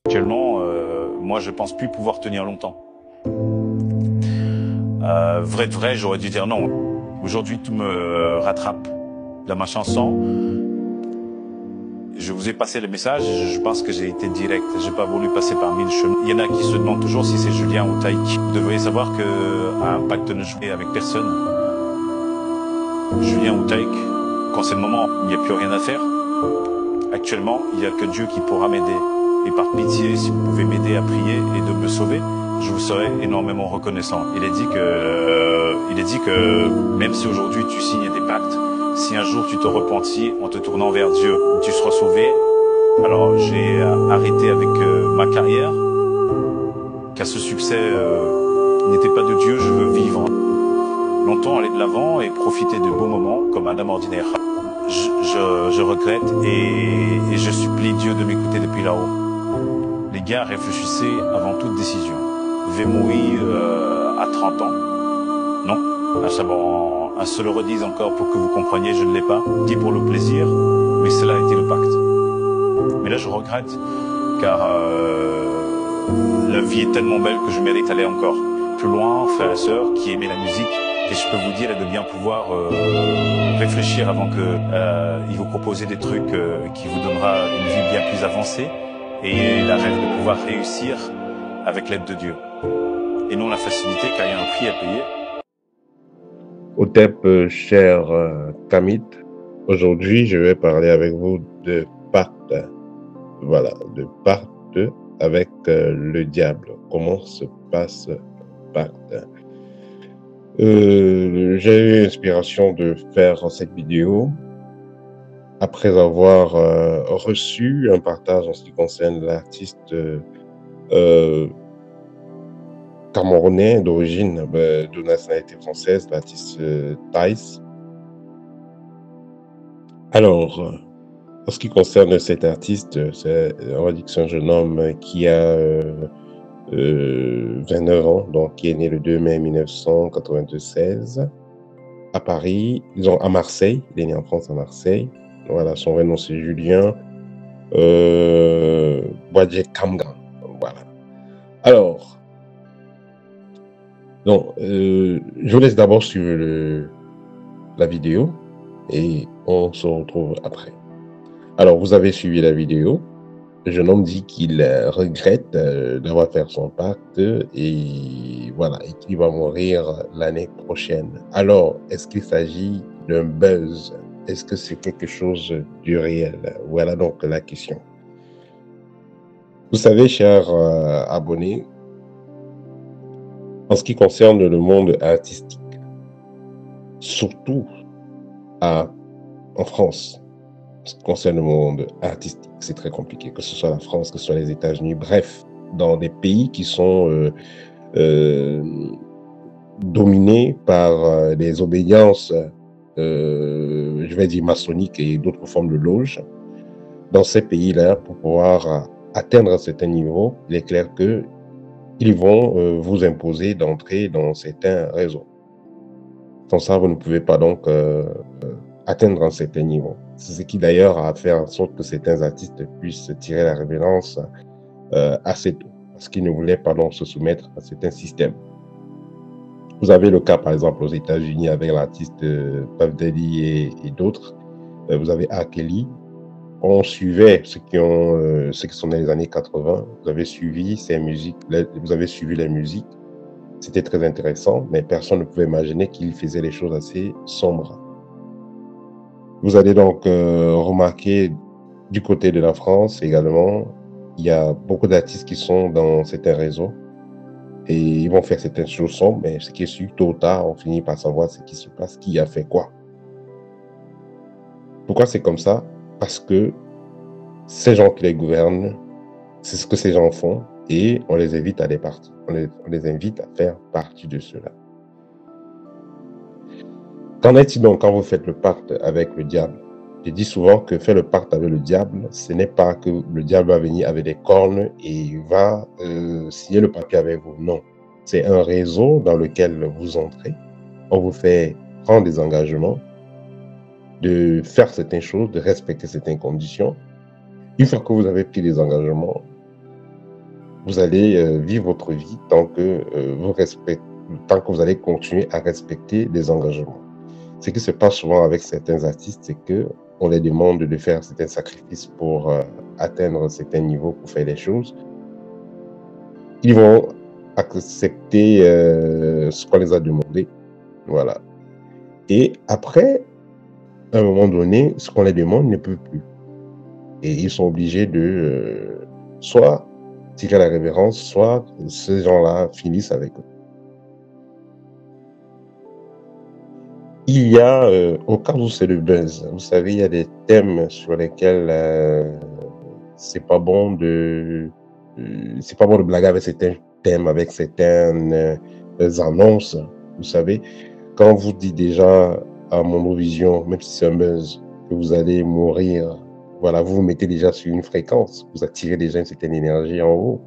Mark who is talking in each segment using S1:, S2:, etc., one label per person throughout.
S1: Actuellement, moi je pense plus pouvoir tenir longtemps. Vrai de vrai, j'aurais dû dire non. Aujourd'hui, tout me rattrape dans ma chanson. Je vous ai passé le message, je pense que j'ai été direct. J'ai pas voulu passer par mille chemins. Il y en a qui se demandent toujours si c'est Julien ou Taïk. Vous devriez savoir que Impact ne jouait avec personne. Julien ou Taïk, quand c'est le moment, il n'y a plus rien à faire. Actuellement, il n'y a que Dieu qui pourra m'aider. Et par pitié, si vous pouvez m'aider à prier et de me sauver, je vous serai énormément reconnaissant. Il est dit que même si aujourd'hui tu signes des pactes, si un jour tu te repentis en te tournant vers Dieu, tu seras sauvé. Alors j'ai arrêté avec ma carrière, car ce succès n'était pas de Dieu, je veux vivre longtemps, aller de l'avant et profiter de beaux moments comme un homme ordinaire. Je regrette et je supplie Dieu de m'écouter depuis là-haut. Les gars, réfléchissez avant toute décision. Je vais mourir à 30 ans. Non, un seul redise encore pour que vous compreniez, je ne l'ai pas dit pour le plaisir, mais cela a été le pacte. Mais là, je regrette, car la vie est tellement belle que je mérite d'aller encore plus loin, frères et sœurs, qui aimez la musique. Et je peux vous dire et de bien pouvoir réfléchir avant que il vous proposer des trucs qui vous donnera une vie bien plus avancée et la rêve de pouvoir réussir avec l'aide de Dieu. Et non la facilité, car il y a un prix à payer.
S2: Otep, cher Kamit, aujourd'hui je vais parler avec vous de pacte. Voilà, de pacte avec le diable. Comment se passe le pacte? J'ai eu l'inspiration de faire cette vidéo après avoir reçu un partage en ce qui concerne l'artiste camerounais d'origine de nationalité française, l'artiste Thaïs. Alors, en ce qui concerne cet artiste, on va dire que c'est un jeune homme qui a 29 ans, donc qui est né le 2 mai 1996 à Paris, à Marseille. Il est né en France, à Marseille. Voilà, son vrai nom c'est Julien Boadje Kamgan. Voilà. Alors, donc, je vous laisse d'abord suivre la vidéo et on se retrouve après. Alors, vous avez suivi la vidéo. Le jeune homme dit qu'il regrette d'avoir fait son pacte et voilà, et qu'il va mourir l'année prochaine. Alors, est-ce qu'il s'agit d'un buzz? Est-ce que c'est quelque chose du réel? Voilà donc la question. Vous savez, chers abonnés, en ce qui concerne le monde artistique, surtout en France, en ce qui concerne le monde artistique, c'est très compliqué, que ce soit la France, que ce soit les États-Unis, bref, dans des pays qui sont dominés par des obédiences, je vais dire maçonniques et d'autres formes de loges. Dans ces pays-là, pour pouvoir atteindre un certain niveau, il est clair qu'ils vont vous imposer d'entrer dans certains réseaux. Sans ça, vous ne pouvez pas donc atteindre un certain niveau. C'est ce qui d'ailleurs a fait en sorte que certains artistes puissent tirer la révérence assez tôt, parce qu'ils ne voulaient pas donc se soumettre à certains systèmes. Vous avez le cas par exemple aux États-Unis avec l'artiste Puff Daddy et d'autres. Vous avez R. Kelly. On suivait ceux qui sont dans les années 80. Vous avez suivi ces musiques, vous avez suivi les musiques. C'était très intéressant, mais personne ne pouvait imaginer qu'il faisait les choses assez sombres. Vous allez donc remarquer du côté de la France également, il y a beaucoup d'artistes qui sont dans certains réseaux et ils vont faire certaines choses sombres, mais ce qui est sûr, tôt ou tard, on finit par savoir ce qui se passe, qui a fait quoi. Pourquoi c'est comme ça? Parce que ces gens qui les gouvernent, c'est ce que ces gens font et on les invite à on les invite à faire partie de cela. Qu'en est-il donc quand vous faites le pacte avec le diable? Je dis souvent que faire le pacte avec le diable, ce n'est pas que le diable va venir avec des cornes et il va signer le papier avec vous. Non, c'est un réseau dans lequel vous entrez. On vous fait prendre des engagements, de faire certaines choses, de respecter certaines conditions. Une fois que vous avez pris des engagements, vous allez vivre votre vie tant que tant que vous allez continuer à respecter les engagements. Ce qui se passe souvent avec certains artistes, c'est que on les demande de faire certains sacrifices pour atteindre certains niveaux, pour faire les choses. Ils vont accepter ce qu'on les a demandé. Voilà. Et après, à un moment donné, ce qu'on les demande ne peut plus. Et ils sont obligés de soit tirer la révérence, soit ces gens-là finissent avec eux. Il y a, au cas où c'est le buzz, vous savez, il y a des thèmes sur lesquels c'est pas bon de blaguer avec certains thèmes, avec certaines annonces. Vous savez, quand on vous dit déjà à Monovision, même si c'est un buzz, que vous allez mourir, voilà, vous vous mettez déjà sur une fréquence, vous attirez déjà une certaine énergie en haut.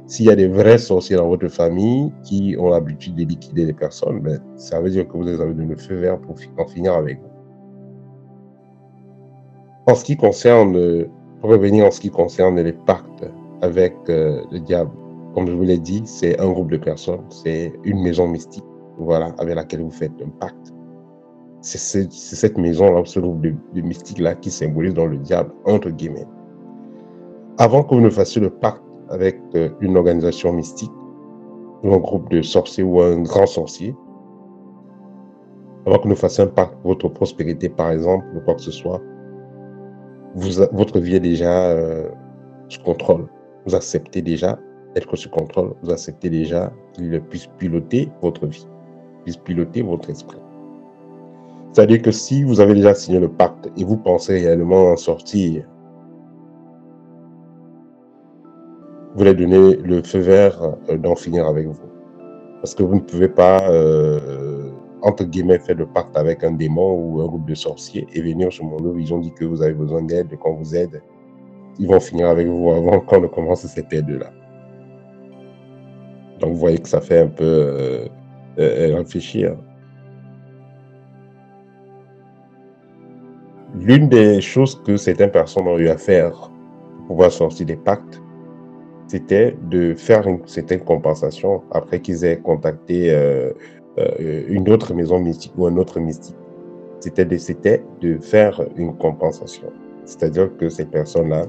S2: S'il y a des vrais sorciers dans votre famille qui ont l'habitude de liquider les personnes, ben, ça veut dire que vous avez donné le feu vert pour en finir avec vous. En ce qui concerne, pour revenir en ce qui concerne les pactes avec le diable, comme je vous l'ai dit, c'est un groupe de personnes, c'est une maison mystique, voilà, avec laquelle vous faites un pacte. C'est cette maison-là, ce groupe de mystiques-là qui symbolise dans le diable, entre guillemets. Avant que vous ne fassiez le pacte avec une organisation mystique, ou un groupe de sorciers ou un grand sorcier, avant que vous ne fassiez un pacte pour votre prospérité, par exemple, ou quoi que ce soit, votre vie est déjà sous contrôle. Vous acceptez déjà d'être sous contrôle. Vous acceptez déjà qu'il puisse piloter votre vie, puisse piloter votre esprit. C'est-à-dire que si vous avez déjà signé le pacte et vous pensez réellement en sortir, vous voulez donner le feu vert d'en finir avec vous. Parce que vous ne pouvez pas, entre guillemets, faire le pacte avec un démon ou un groupe de sorciers et venir sur mon dos, ils ont dit que vous avez besoin d'aide, et qu'on vous aide, ils vont finir avec vous avant qu'on ne commence cette aide-là. Donc, vous voyez que ça fait un peu réfléchir. L'une des choses que certaines personnes ont eu à faire pour pouvoir sortir des pactes, c'était de faire une certaine compensation après qu'ils aient contacté une autre maison mystique ou un autre mystique. C'était de faire une compensation. C'est-à-dire que ces personnes-là,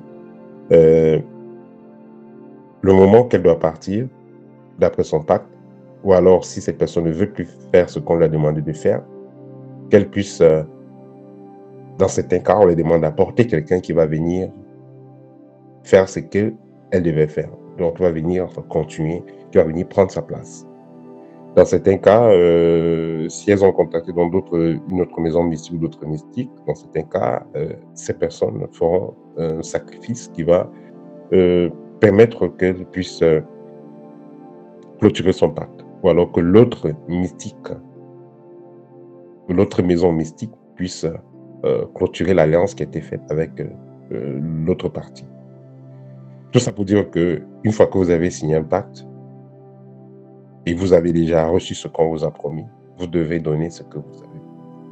S2: le moment qu'elle doit partir, d'après son pacte, ou alors si cette personne ne veut plus faire ce qu'on lui a demandé de faire, qu'elle puisse, dans certains cas, on lui demande d'apporter quelqu'un qui va venir faire ce qu'elle devait faire. Donc, qui va venir continuer, qui va venir prendre sa place. Dans certains cas, si elles ont contacté dans une autre maison mystique ou d'autres mystiques, dans certains cas, ces personnes feront un sacrifice qui va permettre qu'elles puissent clôturer son pacte. Ou alors que l'autre mystique, l'autre maison mystique puisse clôturer l'alliance qui a été faite avec l'autre partie. Tout ça pour dire que une fois que vous avez signé un pacte et vous avez déjà reçu ce qu'on vous a promis, vous devez donner ce que vous avez.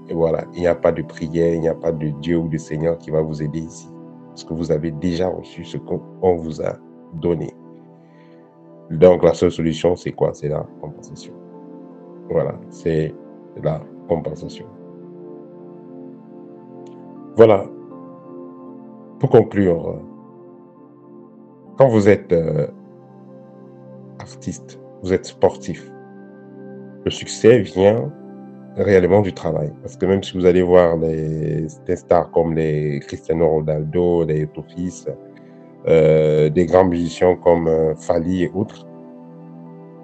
S2: Et voilà, il n'y a pas de prière, il n'y a pas de Dieu ou de Seigneur qui va vous aider ici. Parce que vous avez déjà reçu ce qu'on vous a donné. Donc la seule solution, c'est quoi? C'est la compensation. Voilà, c'est la compensation. Voilà. Pour conclure, quand vous êtes artiste, vous êtes sportif, le succès vient réellement du travail. Parce que même si vous allez voir des stars comme les Cristiano Ronaldo, les Tofis, des grands musiciens comme Fali et autres,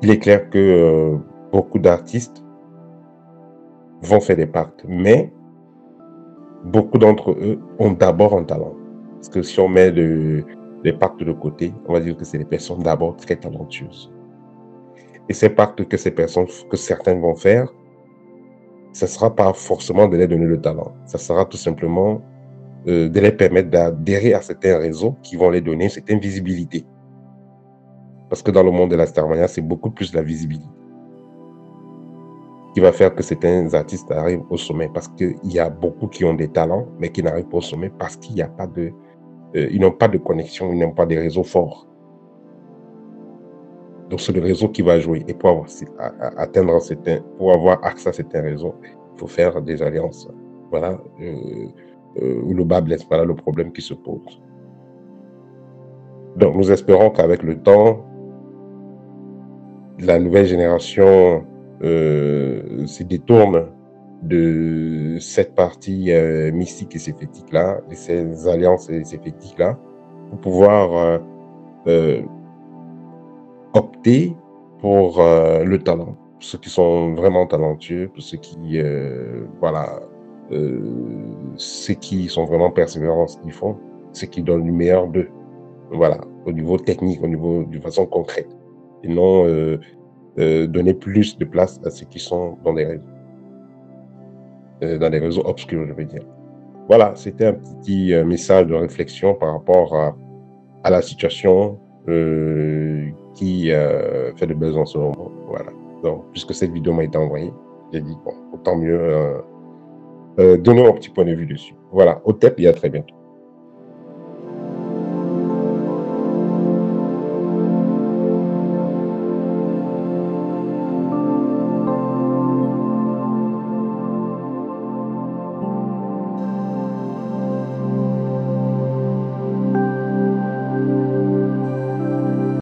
S2: il est clair que beaucoup d'artistes vont faire des pactes. Mais beaucoup d'entre eux ont d'abord un talent. Parce que si on met les pactes de côté, on va dire que c'est des personnes d'abord très talentueuses. Et ces pactes que certains vont faire, ce ne sera pas forcément de les donner le talent. Ça sera tout simplement de les permettre d'adhérer à certains réseaux qui vont les donner cette invisibilité. Parce que dans le monde de la starmania, c'est beaucoup plus la visibilité qui va faire que certains artistes arrivent au sommet. Parce qu'il y a beaucoup qui ont des talents, mais qui n'arrivent pas au sommet parce qu'il n'y a pas de... ils n'ont pas de connexion, ils n'ont pas de réseau fort. Donc, c'est le réseau qui va jouer. Et pour pour avoir accès à certains réseaux, il faut faire des alliances. Voilà où le bas blesse. Voilà le problème qui se pose. Donc, nous espérons qu'avec le temps, la nouvelle génération se détourne de cette partie mystique et séphétique-là, de ces alliances et séphétiques-là, pour pouvoir opter pour le talent, pour ceux qui sont vraiment talentueux, pour ceux qui, voilà, ceux qui sont vraiment persévérants dans ce qu'ils font, ceux qui donnent le meilleur d'eux, voilà, au niveau technique, au niveau de façon concrète, et non donner plus de place à ceux qui sont dans des réseaux obscurs, je veux dire. Voilà, c'était un petit message de réflexion par rapport à la situation qui fait le buzz en ce moment. Voilà. Donc, puisque cette vidéo m'a été envoyée, j'ai dit, bon, autant mieux donner un petit point de vue dessus. Voilà, au TEP et à très bientôt.